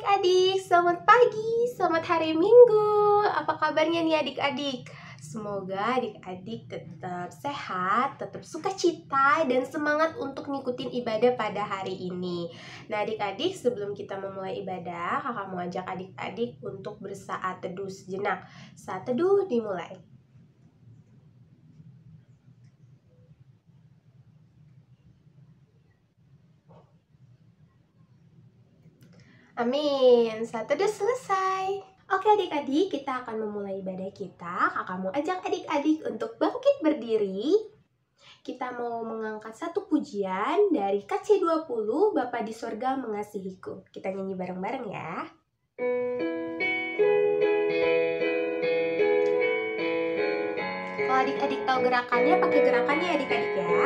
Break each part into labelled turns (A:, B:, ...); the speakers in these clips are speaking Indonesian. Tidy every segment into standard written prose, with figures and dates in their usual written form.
A: adik-adik, selamat pagi, selamat hari Minggu. Apa kabarnya nih adik-adik? Semoga adik-adik tetap sehat, tetap sukacita, dan semangat untuk ngikutin ibadah pada hari ini. Nah adik-adik, sebelum kita memulai ibadah, kakak mau ajak adik-adik untuk bersaat teduh sejenak. Saat teduh dimulai. Amin, saat teduh selesai. Oke adik-adik, kita akan memulai ibadah kita. Kakak mau ajak adik-adik untuk bangkit berdiri. Kita mau mengangkat satu pujian dari KC20, Bapa di Sorga Mengasihiku. Kita nyanyi bareng-bareng ya. Kalau adik-adik tahu gerakannya, pakai gerakannya adik-adik ya.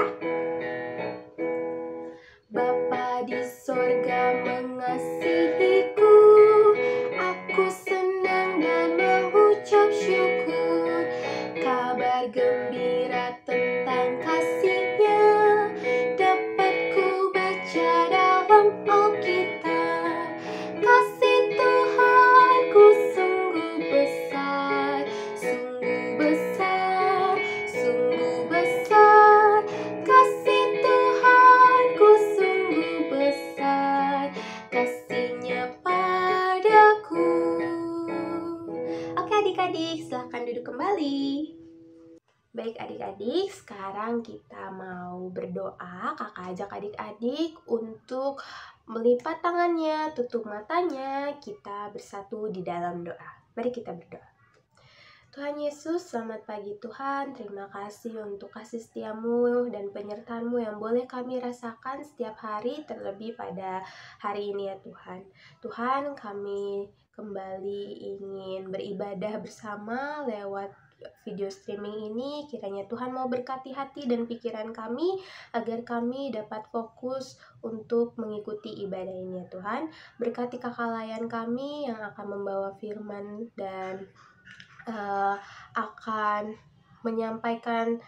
A: Bapa di sorga mengasihiku, aku senang dan mengucap syukur. Kabar gembira tentang kasih-Nya dapat ku baca dalam Alkitab. Kasih Tuhanku sungguh besar, sungguh besar, sungguh besar. Kasih Tuhanku sungguh besar, kasih-Nya padaku. Oke adik-adik, silahkan duduk kembali. Baik adik-adik, sekarang kita mau berdoa. Kakak ajak adik-adik untuk melipat tangannya, tutup matanya, kita bersatu di dalam doa. Mari kita berdoa. Tuhan Yesus, selamat pagi Tuhan. Terima kasih untuk kasih setiamu dan penyertaan-Mu yang boleh kami rasakan setiap hari, terlebih pada hari ini ya Tuhan. Tuhan, kami kembali ingin beribadah bersama lewat video streaming ini. Kiranya Tuhan mau berkati hati dan pikiran kami agar kami dapat fokus untuk mengikuti ibadah ini ya Tuhan. Berkati kakak layan kami yang akan membawa firman dan akan menyampaikan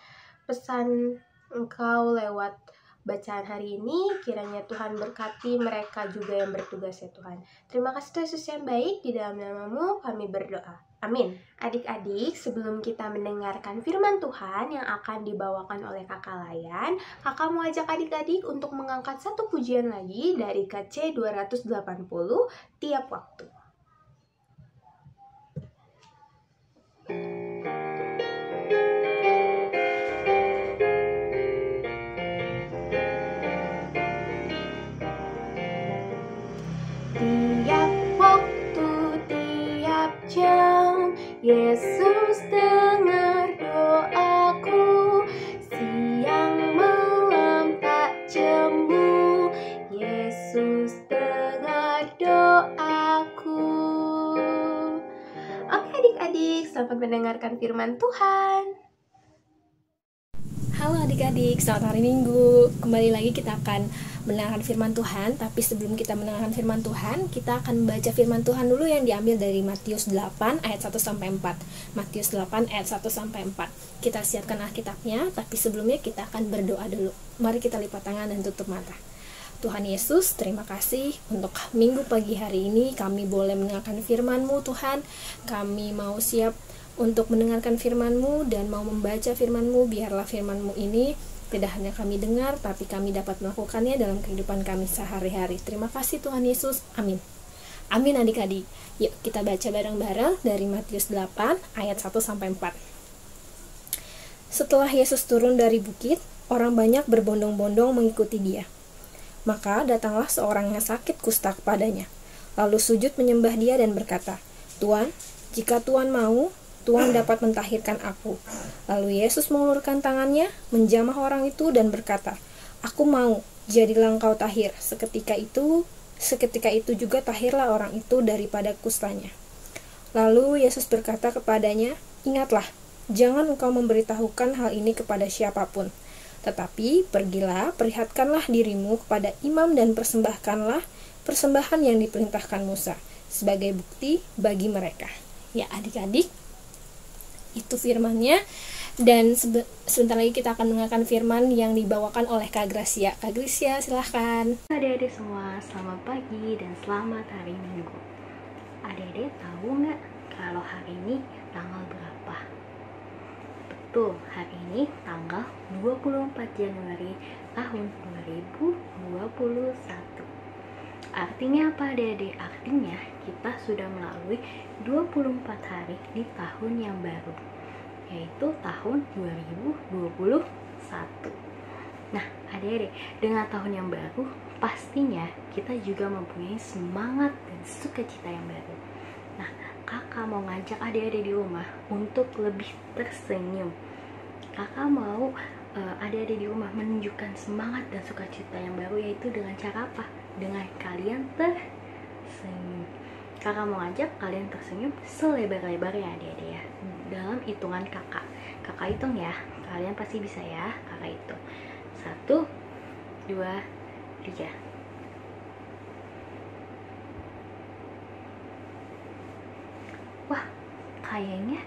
A: pesan Engkau lewat bacaan hari ini. Kiranya Tuhan berkati mereka juga yang bertugas ya Tuhan. Terima kasih Tuhan Yesus yang baik, di dalam nama-Mu kami berdoa. Amin. Adik-adik, sebelum kita mendengarkan firman Tuhan yang akan dibawakan oleh kakak layan, kakak mau ajak adik-adik untuk mengangkat satu pujian lagi dari KC 280, Tiap Waktu. Tiap waktu, tiap jam, Yesus dengar doaku. Siang malam tak jemu, Yesus dengar doaku. Oke adik-adik, selamat mendengarkan firman Tuhan.
B: Halo adik-adik, selamat hari Minggu. Kembali lagi kita akan mendengarkan firman Tuhan. Tapi sebelum kita mendengarkan firman Tuhan, kita akan membaca firman Tuhan dulu yang diambil dari Matius 8 ayat 1-4. Matius 8 ayat 1-4. Kita siapkan Alkitabnya, tapi sebelumnya kita akan berdoa dulu. Mari kita lipat tangan dan tutup mata. Tuhan Yesus, terima kasih untuk minggu pagi hari ini kami boleh mendengarkan firman-Mu Tuhan. Kami mau siap untuk mendengarkan firman-Mu dan mau membaca firman-Mu. Biarlah firman-Mu ini tidak hanya kami dengar, tapi kami dapat melakukannya dalam kehidupan kami sehari-hari. Terima kasih Tuhan Yesus. Amin. Amin adik-adik. Yuk kita baca bareng-bareng dari Matius 8 ayat 1-4. Setelah Yesus turun dari bukit, orang banyak berbondong-bondong mengikuti Dia. Maka datanglah seorang yang sakit kusta kepadanya, lalu sujud menyembah Dia dan berkata, "Tuan, jika Tuan mau, Tuhan dapat mentahirkan aku." Lalu Yesus mengulurkan tangannya, menjamah orang itu dan berkata, "Aku mau, jadilah engkau tahir." Seketika itu juga tahirlah orang itu daripada kustanya. Lalu Yesus berkata kepadanya, "Ingatlah, jangan engkau memberitahukan hal ini kepada siapapun. Tetapi pergilah, perlihatkanlah dirimu kepada imam dan persembahkanlah persembahan yang diperintahkan Musa sebagai bukti bagi mereka." Ya adik-adik, Itu firmannya. Dan sebentar lagi kita akan mendengarkan firman yang dibawakan oleh Kak Gracia. Kak Gracia, silahkan.
C: Adik-adik semua, selamat pagi dan selamat hari Minggu. Adik-adik tahu nggak kalau hari ini tanggal berapa? Betul, hari ini tanggal 24 Januari tahun 2021. Artinya apa adik-adik? Artinya kita sudah melalui 24 hari di tahun yang baru, yaitu tahun 2021. Nah, adik-adik, dengan tahun yang baru, pastinya kita juga mempunyai semangat dan sukacita yang baru. Nah, kakak mau ngajak adik-adik di rumah untuk lebih tersenyum. Kakak mau adik-adik di rumah menunjukkan semangat dan sukacita yang baru, yaitu dengan cara apa? Dengan kalian tersenyum. Kakak mau ngajak kalian tersenyum selebar-lebarnya adik-adik ya. Dalam hitungan kakak hitung ya, kalian pasti bisa ya. Kakak hitung 1, 2, 3. Wah, kayaknya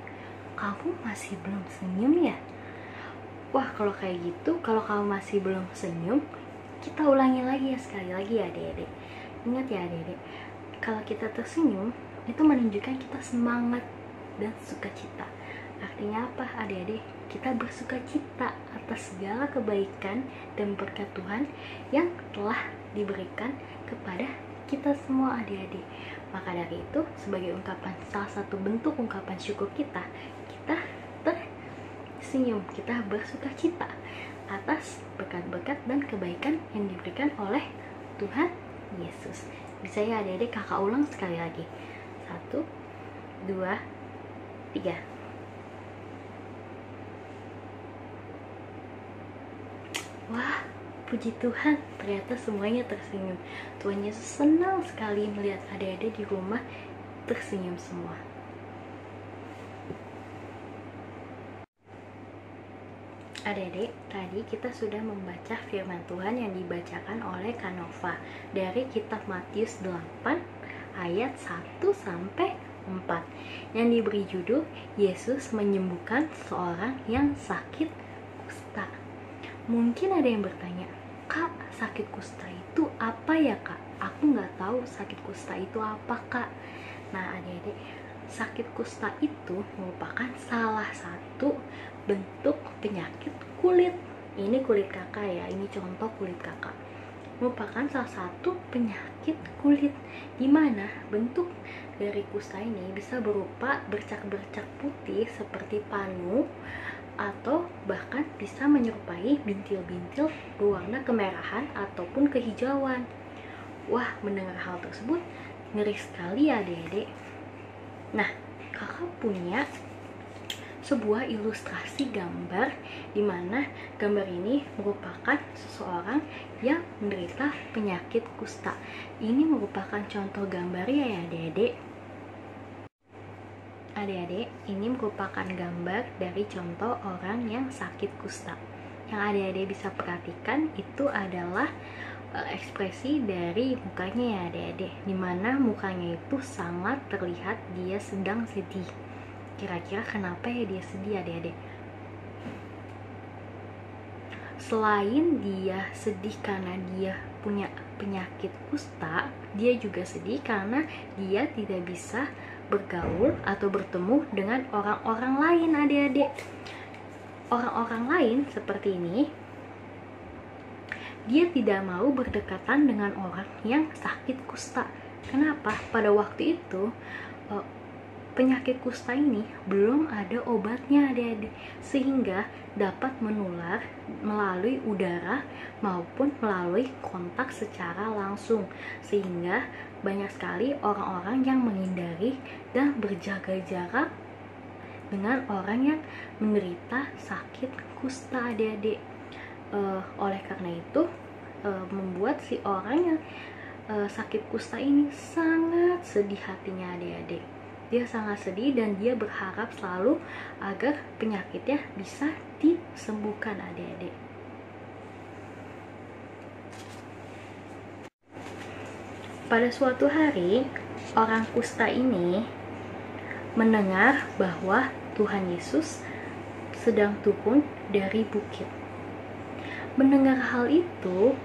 C: kamu masih belum senyum ya. Wah, kalau kayak gitu, kalau kamu masih belum senyum, kita ulangi lagi ya, sekali lagi ya adik-adik. Ingat ya adik-adik, kalau kita tersenyum, itu menunjukkan kita semangat dan sukacita. Artinya apa adik-adik? Kita bersukacita atas segala kebaikan dan berkat Tuhan yang telah diberikan kepada kita semua adik-adik. Maka dari itu, sebagai ungkapan, salah satu bentuk ungkapan syukur kita tersenyum, kita bersukacita atas berkat-berkat dan kebaikan yang diberikan oleh Tuhan Yesus. Bisa ya adik-adik, kakak ulang sekali lagi. 1, 2, 3. Wah, puji Tuhan, ternyata semuanya tersenyum. Tuhan Yesus senang sekali melihat adik-adik di rumah tersenyum semua. Adik-adik, tadi kita sudah membaca firman Tuhan yang dibacakan oleh Kanova dari kitab Matius 8 ayat 1 sampai 4 yang diberi judul Yesus menyembuhkan seorang yang sakit kusta. Mungkin ada yang bertanya, Kak, sakit kusta itu apa ya Kak? Aku nggak tahu sakit kusta itu apa Kak. Nah adik-adik, sakit kusta itu merupakan salah satu bentuk penyakit kulit. Ini kulit kakak ya, ini contoh kulit kakak. Merupakan salah satu penyakit kulit, dimana bentuk dari kusta ini bisa berupa bercak-bercak putih seperti panu, atau bahkan bisa menyerupai bintil-bintil berwarna kemerahan ataupun kehijauan. Wah, mendengar hal tersebut ngeri sekali ya adik-adik. Nah, kakak punya sebuah ilustrasi gambar di mana gambar ini merupakan seseorang yang menderita penyakit kusta. Ini merupakan contoh gambarnya ya adik-adik. Adik-adik, ini merupakan gambar dari contoh orang yang sakit kusta. Yang adik-adik bisa perhatikan itu adalah ekspresi dari mukanya ya adik-adik, dimana mukanya itu sangat terlihat dia sedang sedih. Kira-kira kenapa ya dia sedih adik-adik? Selain dia sedih karena dia punya penyakit kusta, dia juga sedih karena dia tidak bisa bergaul atau bertemu dengan orang-orang lain adik-adik. Orang-orang lain seperti ini, dia tidak mau berdekatan dengan orang yang sakit kusta. Kenapa? Pada waktu itu penyakit kusta ini belum ada obatnya adik-adik, sehingga dapat menular melalui udara maupun melalui kontak secara langsung, sehingga banyak sekali orang-orang yang menghindari dan berjaga jarak dengan orang yang menderita sakit kusta adik-adik. Oleh karena itu membuat si orang yang sakit kusta ini sangat sedih hatinya adik-adik. Dia sangat sedih dan dia berharap selalu agar penyakitnya bisa disembuhkan adik-adik. Pada suatu hari, orang kusta ini mendengar bahwa Tuhan Yesus sedang turun dari bukit. Mendengar hal itu,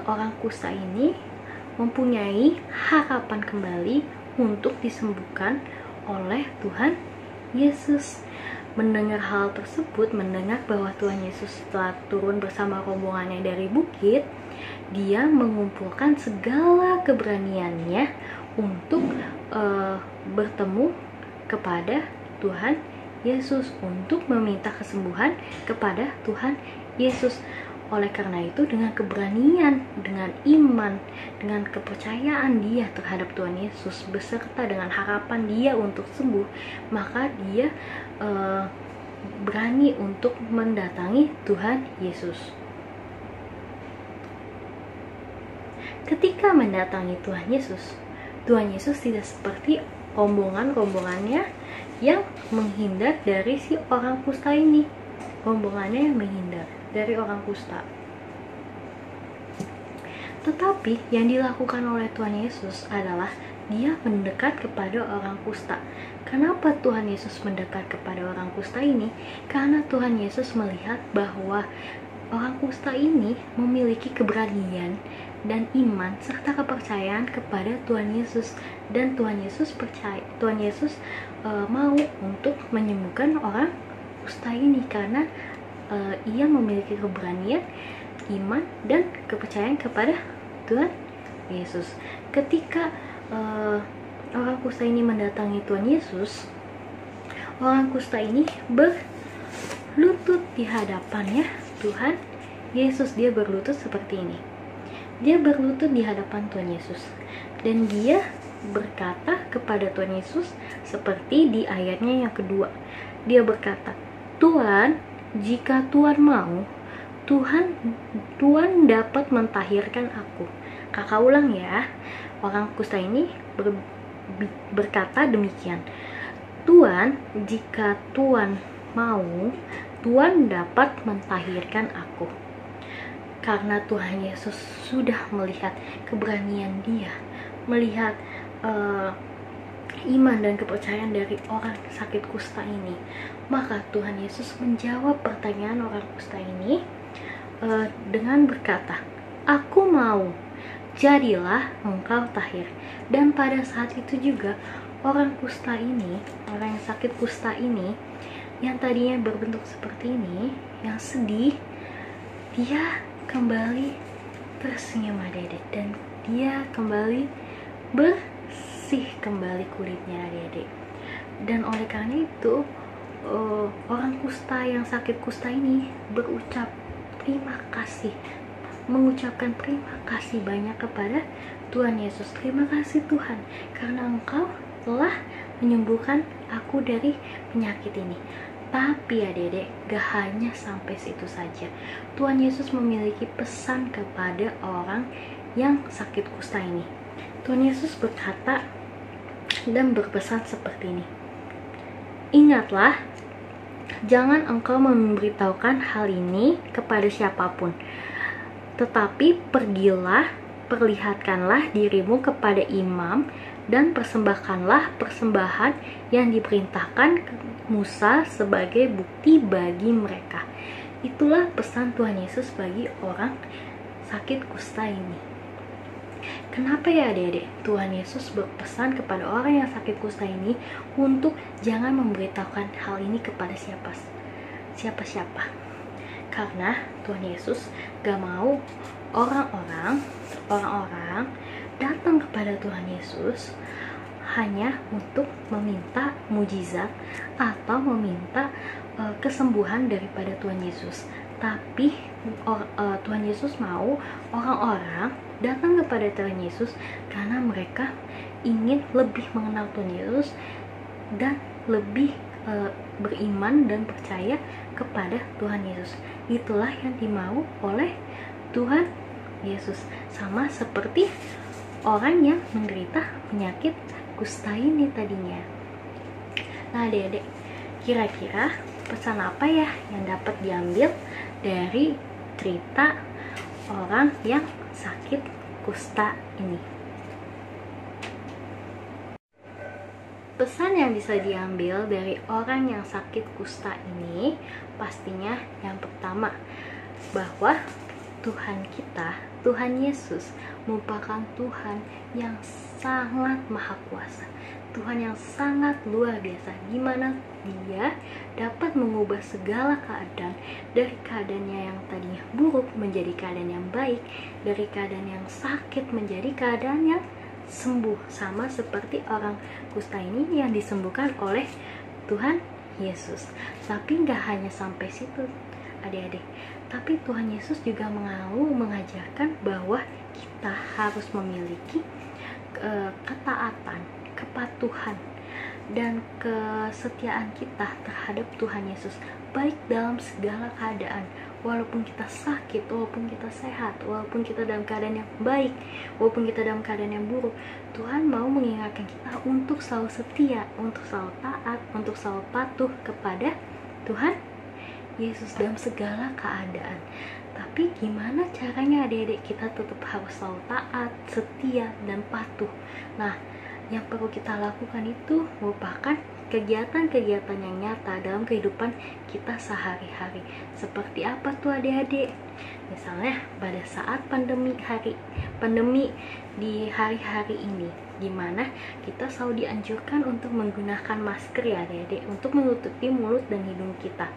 C: orang kusta ini mempunyai harapan kembali untuk disembuhkan oleh Tuhan Yesus. Mendengar hal tersebut, mendengar bahwa Tuhan Yesus telah turun bersama rombongannya dari bukit, dia mengumpulkan segala keberaniannya untuk bertemu kepada Tuhan Yesus, untuk meminta kesembuhan kepada Tuhan Yesus. Oleh karena itu, dengan keberanian, dengan iman, dengan kepercayaan dia terhadap Tuhan Yesus, beserta dengan harapan dia untuk sembuh, maka dia berani untuk mendatangi Tuhan Yesus. Ketika mendatangi Tuhan Yesus tidak seperti rombongannya yang menghindar dari si orang kusta ini. Rombongannya yang menghindar dari orang kusta. Tetapi yang dilakukan oleh Tuhan Yesus adalah dia mendekat kepada orang kusta. Kenapa Tuhan Yesus mendekat kepada orang kusta ini? Karena Tuhan Yesus melihat bahwa orang kusta ini memiliki keberanian dan iman serta kepercayaan kepada Tuhan Yesus, dan Tuhan Yesus mau untuk menyembuhkan orang kusta ini karena ia memiliki keberanian, iman, dan kepercayaan kepada Tuhan Yesus. Ketika orang kusta ini mendatangi Tuhan Yesus, orang kusta ini berlutut di hadapannya Tuhan Yesus. Dia berlutut seperti ini. Dia berlutut di hadapan Tuhan Yesus, dan dia berkata kepada Tuhan Yesus seperti di ayatnya yang kedua. Dia berkata, "Tuhan, jika Tuhan mau, Tuhan dapat mentahirkan aku." Kakak ulang ya. Orang kusta ini berkata demikian, "Tuhan, jika Tuhan mau, Tuhan dapat mentahirkan aku." Karena Tuhan Yesus sudah melihat keberanian dia, melihat iman dan kepercayaan dari orang sakit kusta ini, maka Tuhan Yesus menjawab pertanyaan orang kusta ini dengan berkata, "Aku mau, jadilah engkau tahir." Dan pada saat itu juga orang kusta ini, orang yang sakit kusta ini, yang tadinya berbentuk seperti ini, yang sedih, dia kembali tersenyum adik-adik, dan dia kembali bersih kembali kulitnya adik-adik. Dan oleh karena itu orang kusta yang sakit kusta ini berucap terima kasih, mengucapkan terima kasih banyak kepada Tuhan Yesus. "Terima kasih Tuhan, karena Engkau telah menyembuhkan aku dari penyakit ini." Tapi adik-adik, gak hanya sampai situ saja. Tuhan Yesus memiliki pesan kepada orang yang sakit kusta ini. Tuhan Yesus berkata dan berpesan seperti ini, "Ingatlah, jangan engkau memberitahukan hal ini kepada siapapun, tetapi pergilah, perlihatkanlah dirimu kepada imam, dan persembahkanlah persembahan yang diperintahkan Musa sebagai bukti bagi mereka." Itulah pesan Tuhan Yesus bagi orang sakit kusta ini. Kenapa ya adik-adik Tuhan Yesus berpesan kepada orang yang sakit kusta ini untuk jangan memberitahukan hal ini kepada siapa-siapa? Karena Tuhan Yesus gak mau orang-orang datang kepada Tuhan Yesus hanya untuk meminta mujizat atau meminta kesembuhan daripada Tuhan Yesus. Tapi Tuhan Yesus mau orang-orang datang kepada Tuhan Yesus karena mereka ingin lebih mengenal Tuhan Yesus dan lebih beriman dan percaya kepada Tuhan Yesus. Itulah yang dimau oleh Tuhan Yesus, sama seperti orang yang menderita penyakit kusta ini tadinya. Nah adik-adik, kira-kira pesan apa ya yang dapat diambil dari cerita orang yang sakit kusta ini? pesan yang bisa diambil dari orang yang sakit kusta ini pastinya yang pertama, bahwa Tuhan kita, Tuhan Yesus merupakan Tuhan yang sangat maha kuasa, Tuhan yang sangat luar biasa, di mana Dia dapat mengubah segala keadaan, dari keadaannya yang tadinya buruk menjadi keadaan yang baik, dari keadaan yang sakit menjadi keadaan yang sembuh, sama seperti orang kusta ini yang disembuhkan oleh Tuhan Yesus. Tapi nggak hanya sampai situ adik-adik, tapi Tuhan Yesus juga mau mengajarkan bahwa kita harus memiliki ketaatan, kepatuhan, dan kesetiaan kita terhadap Tuhan Yesus, baik dalam segala keadaan, walaupun kita sakit, walaupun kita sehat, walaupun kita dalam keadaan yang baik, walaupun kita dalam keadaan yang buruk. Tuhan mau mengingatkan kita untuk selalu setia, untuk selalu taat, untuk selalu patuh kepada Tuhan Yesus dalam segala keadaan. Tapi gimana caranya adik-adik kita tetap harus selalu taat, setia, dan patuh? Nah, yang perlu kita lakukan itu merupakan kegiatan-kegiatan yang nyata dalam kehidupan kita sehari-hari. Seperti apa tuh adik-adik? Misalnya pada saat pandemi di hari-hari ini, dimana kita selalu dianjurkan untuk menggunakan masker ya adik-adik, untuk menutupi mulut dan hidung kita.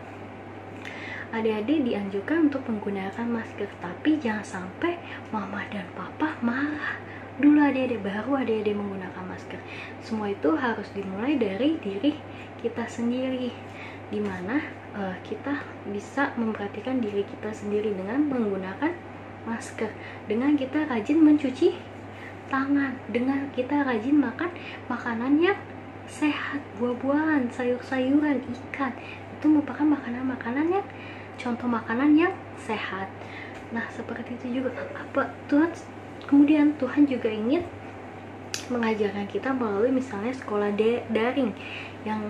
C: Adik-adik dianjurkan untuk menggunakan masker, tapi jangan sampai mama dan papa marah dulu adik-adik, baru adik-adik menggunakan masker. Semua itu harus dimulai dari diri kita sendiri, dimana kita bisa memperhatikan diri kita sendiri dengan menggunakan masker, dengan kita rajin mencuci tangan, dengan kita rajin makan makanan yang sehat, buah-buahan, sayur-sayuran, ikan. Itu merupakan makanan-makanan yang contoh makanan yang sehat. Nah, seperti itu juga kemudian Tuhan juga ingin mengajarkan kita melalui misalnya sekolah daring yang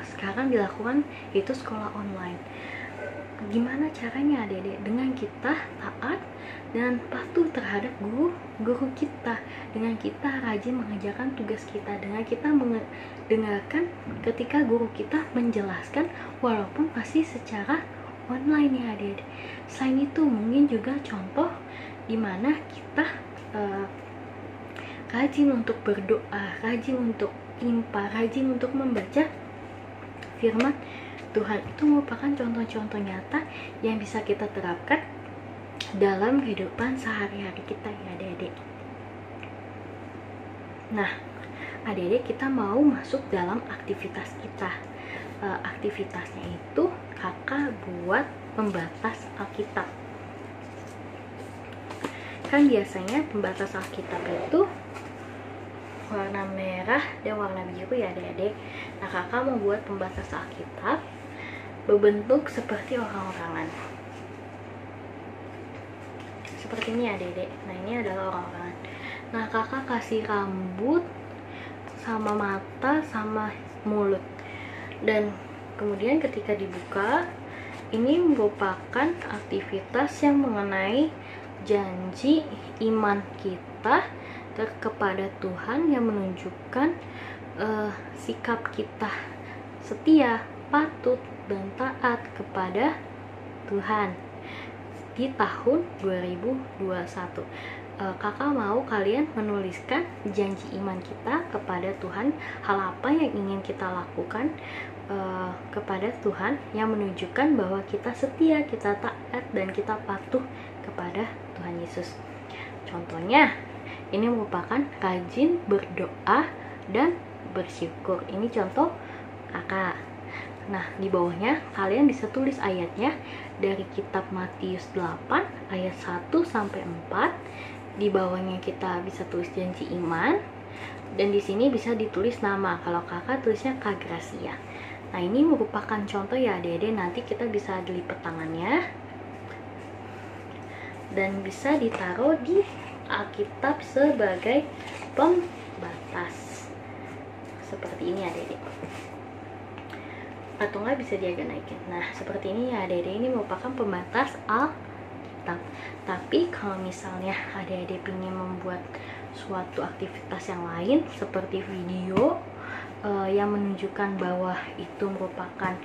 C: sekarang dilakukan, yaitu sekolah online. Gimana caranya adik-adik? Dengan kita taat dan patuh terhadap guru kita, dengan kita rajin mengerjakan tugas kita, dengan kita mendengarkan ketika guru kita menjelaskan walaupun masih secara online ya adik-adik. Selain itu mungkin juga contoh dimana kita rajin untuk berdoa, rajin untuk impa, rajin untuk membaca firman Tuhan. Itu merupakan contoh-contoh nyata yang bisa kita terapkan dalam kehidupan sehari-hari kita ya adik-adik. Nah, adik-adik kita mau masuk dalam aktivitas kita. Aktivitasnya itu kakak buat pembatas Alkitab. Kan biasanya pembatas Alkitab itu warna merah dan warna biru ya adik-adik. Nah, kakak mau buat pembatas Alkitab berbentuk seperti orang-orangan. Seperti ini adik-adik. Nah, ini adalah orang-orangan. Nah, kakak kasih rambut sama mata sama mulut. Dan kemudian ketika dibuka, ini merupakan aktivitas yang mengenai janji iman kita kepada Tuhan, yang menunjukkan sikap kita setia, patut, dan taat kepada Tuhan di tahun 2021. Kakak mau kalian menuliskan janji iman kita kepada Tuhan, hal apa yang ingin kita lakukan kepada Tuhan yang menunjukkan bahwa kita setia, kita taat, dan kita patuh kepada Tuhan Yesus. Contohnya, ini merupakan rajin berdoa dan bersyukur. Ini contoh kakak. Nah, di bawahnya kalian bisa tulis ayatnya dari kitab Matius 8 ayat 1 sampai 4. Di bawahnya kita bisa tulis janji iman, dan di sini bisa ditulis nama. Kalau kakak tulisnya Kak Gracia. Nah, ini merupakan contoh ya adik-adik. Nanti kita bisa dilipat tangannya dan bisa ditaruh di Alkitab sebagai pembatas. Seperti ini adik-adik. Atau nggak bisa dia agak naikin. Nah, seperti ini ya adik-adik. Ini merupakan pembatas Alkitab. Tapi kalau misalnya adik-adik ingin membuat suatu aktivitas yang lain seperti video yang menunjukkan bahwa itu merupakan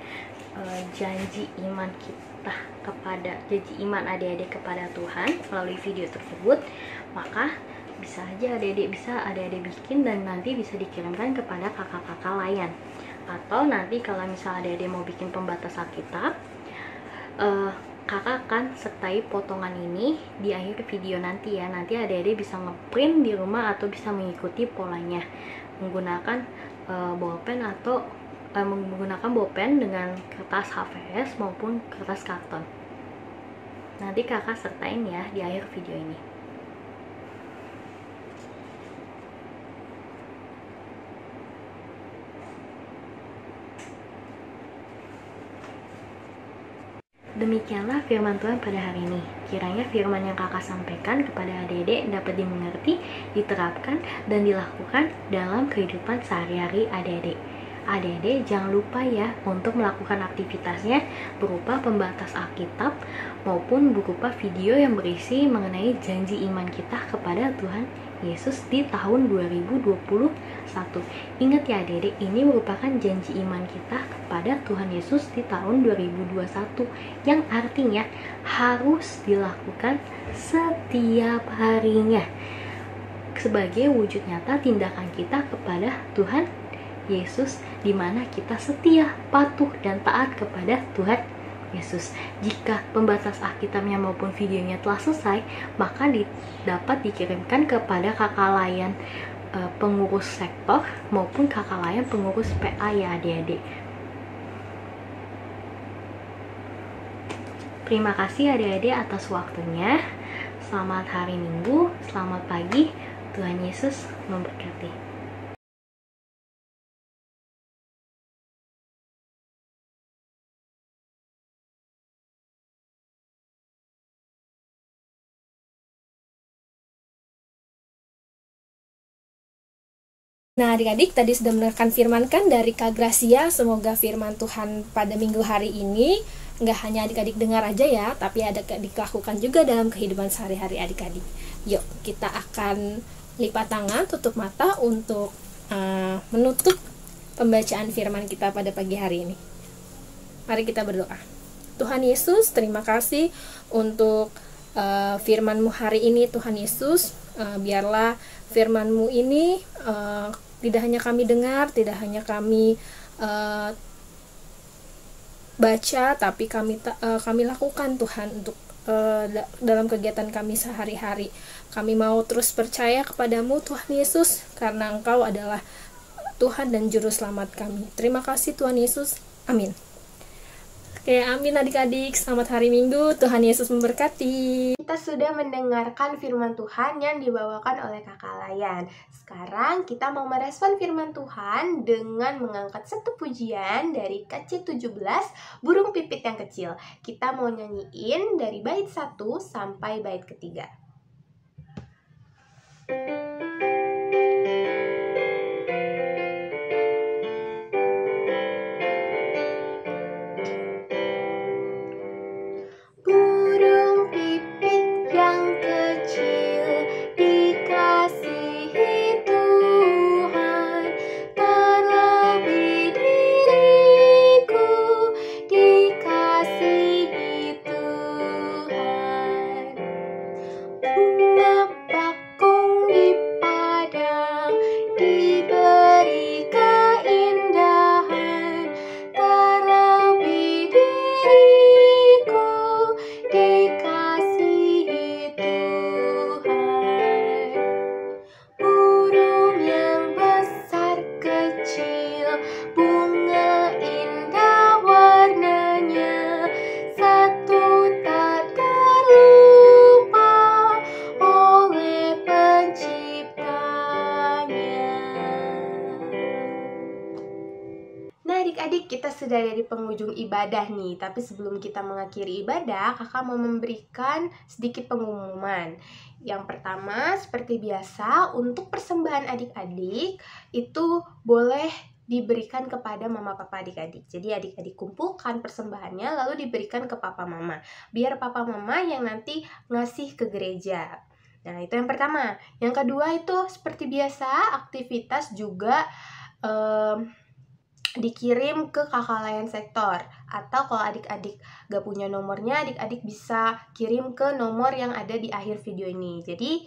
C: janji iman kita kepada janji iman adik-adik kepada Tuhan melalui video tersebut, maka bisa aja adik-adik bikin dan nanti bisa dikirimkan kepada kakak-kakak lain. Atau nanti kalau misalnya adik-adik mau bikin pembatas Alkitab, kakak akan sertai potongan ini di akhir video nanti ya. Nanti adik-adik bisa ngeprint di rumah atau bisa mengikuti polanya menggunakan bolpen atau menggunakan bolpen dengan kertas HVS maupun kertas karton. Nanti kakak sertain ya di akhir video ini. Demikianlah firman Tuhan pada hari ini. Kiranya firman yang kakak sampaikan kepada adik-adik dapat dimengerti, diterapkan, dan dilakukan dalam kehidupan sehari-hari adik-adik. Adik-adik jangan lupa ya untuk melakukan aktivitasnya berupa pembatas Alkitab maupun berupa video yang berisi mengenai janji iman kita kepada Tuhan Yesus di tahun 2021. Ingat ya adik-adik, ini merupakan janji iman kita kepada Tuhan Yesus di tahun 2021 yang artinya harus dilakukan setiap harinya sebagai wujud nyata tindakan kita kepada Tuhan Yesus, di mana kita setia, patuh, dan taat kepada Tuhan Yesus. Jika pembatas Alkitabnya maupun videonya telah selesai, maka dapat dikirimkan kepada kakak layan pengurus sektor maupun kakak layan pengurus PA ya adik-adik. Terima kasih adik-adik atas waktunya. Selamat hari Minggu, selamat pagi, Tuhan Yesus memberkati.
B: Nah adik-adik tadi sudah mendengarkan firman kan dari Kak Gracia. Semoga firman Tuhan pada minggu hari ini nggak hanya adik-adik dengar aja ya, tapi adik-adik lakukan juga dalam kehidupan sehari-hari adik-adik. Yuk kita akan lipat tangan, tutup mata untuk menutup pembacaan firman kita pada pagi hari ini. Mari kita berdoa. Tuhan Yesus, terima kasih untuk firman-Mu hari ini Tuhan Yesus. Biarlah firman-Mu ini tidak hanya kami dengar, tidak hanya kami baca, tapi kami lakukan Tuhan untuk dalam kegiatan kami sehari-hari. Kami mau terus percaya kepadamu Tuhan Yesus, karena Engkau adalah Tuhan dan Juru Selamat kami. Terima kasih Tuhan Yesus. Amin. Oke, amin adik-adik. Selamat hari Minggu. Tuhan Yesus memberkati.
A: Kita sudah mendengarkan firman Tuhan yang dibawakan oleh kakak Layan. Sekarang kita mau merespon firman Tuhan dengan mengangkat satu pujian dari KC17, Burung Pipit yang Kecil. Kita mau nyanyiin dari bait 1 sampai bait ketiga. Adik-adik, kita sudah dari penghujung ibadah nih. Tapi sebelum kita mengakhiri ibadah, kakak mau memberikan sedikit pengumuman. Yang pertama, seperti biasa, untuk persembahan adik-adik itu boleh diberikan kepada mama papa adik-adik. Jadi adik-adik kumpulkan persembahannya lalu diberikan ke papa mama, biar papa mama yang nanti ngasih ke gereja. Nah, itu yang pertama. Yang kedua itu seperti biasa, aktivitas juga dikirim ke kakak layan sektor, atau kalau adik-adik gak punya nomornya, adik-adik bisa kirim ke nomor yang ada di akhir video ini. Jadi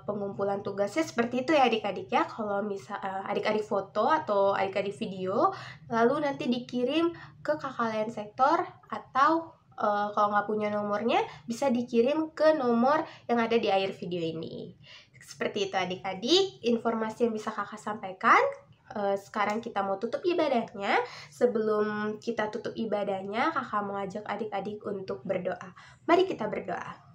A: pengumpulan tugasnya seperti itu ya adik-adik ya. Kalau misal adik-adik foto atau adik-adik video, lalu nanti dikirim ke kakak layan sektor, atau kalau nggak punya nomornya bisa dikirim ke nomor yang ada di akhir video ini. Seperti itu adik-adik informasi yang bisa kakak sampaikan. Sekarang kita mau tutup ibadahnya. Sebelum kita tutup ibadahnya, kakak mau ajak adik-adik untuk berdoa. Mari kita berdoa.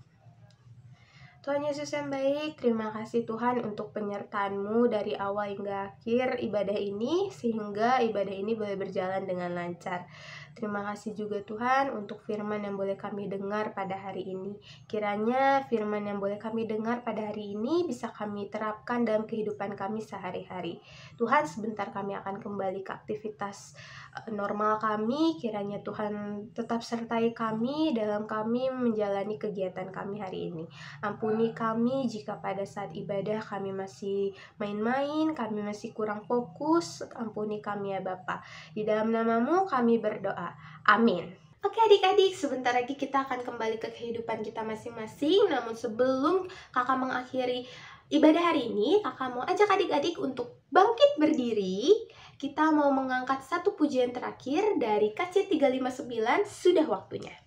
A: Tuhan Yesus yang baik, terima kasih Tuhan untuk penyertaan-Mu dari awal hingga akhir ibadah ini, sehingga ibadah ini boleh berjalan dengan lancar. Terima kasih juga Tuhan untuk firman yang boleh kami dengar pada hari ini. Kiranya firman yang boleh kami dengar pada hari ini bisa kami terapkan dalam kehidupan kami sehari-hari. Tuhan, sebentar kami akan kembali ke aktivitas normal kami. Kiranya Tuhan tetap sertai kami dalam kami menjalani kegiatan kami hari ini. Ampuni kami jika pada saat ibadah kami masih main-main, kami masih kurang fokus. Ampuni kami ya Bapa. Di dalam nama-Mu kami berdoa. Amin. Oke adik-adik, sebentar lagi kita akan kembali ke kehidupan kita masing-masing. Namun sebelum kakak mengakhiri ibadah hari ini, kakak mau ajak adik-adik untuk bangkit berdiri. Kita mau mengangkat satu pujian terakhir dari KC 359, Sudah Waktunya.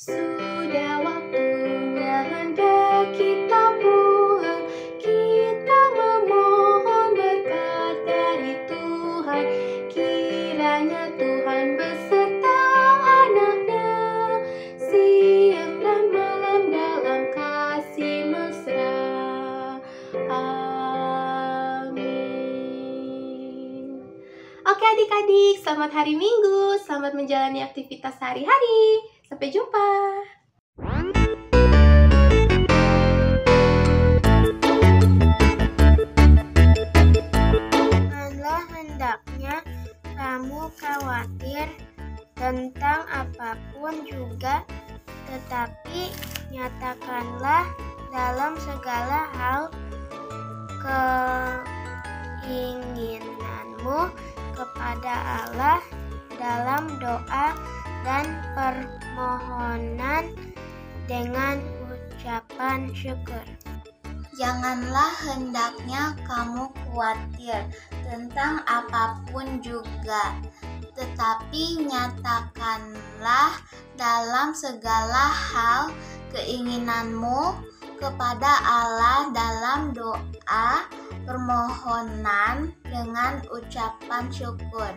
A: Sudah waktunya hendak kita pulang, kita memohon berkat dari Tuhan. Kiranya Tuhan beserta anak-Nya, siang dan malam dalam kasih mesra. Amin. Oke adik-adik, selamat hari Minggu, selamat menjalani aktivitas sehari-hari. Sampai jumpa.
D: Janganlah hendaknya kamu khawatir tentang apapun juga, tetapi nyatakanlah dalam segala hal keinginanmu kepada Allah dalam doa dan permohonan dengan ucapan syukur.
E: Janganlah hendaknya kamu khawatir tentang apapun juga, tetapi nyatakanlah dalam segala hal keinginanmu kepada Allah dalam doa permohonan dengan ucapan syukur.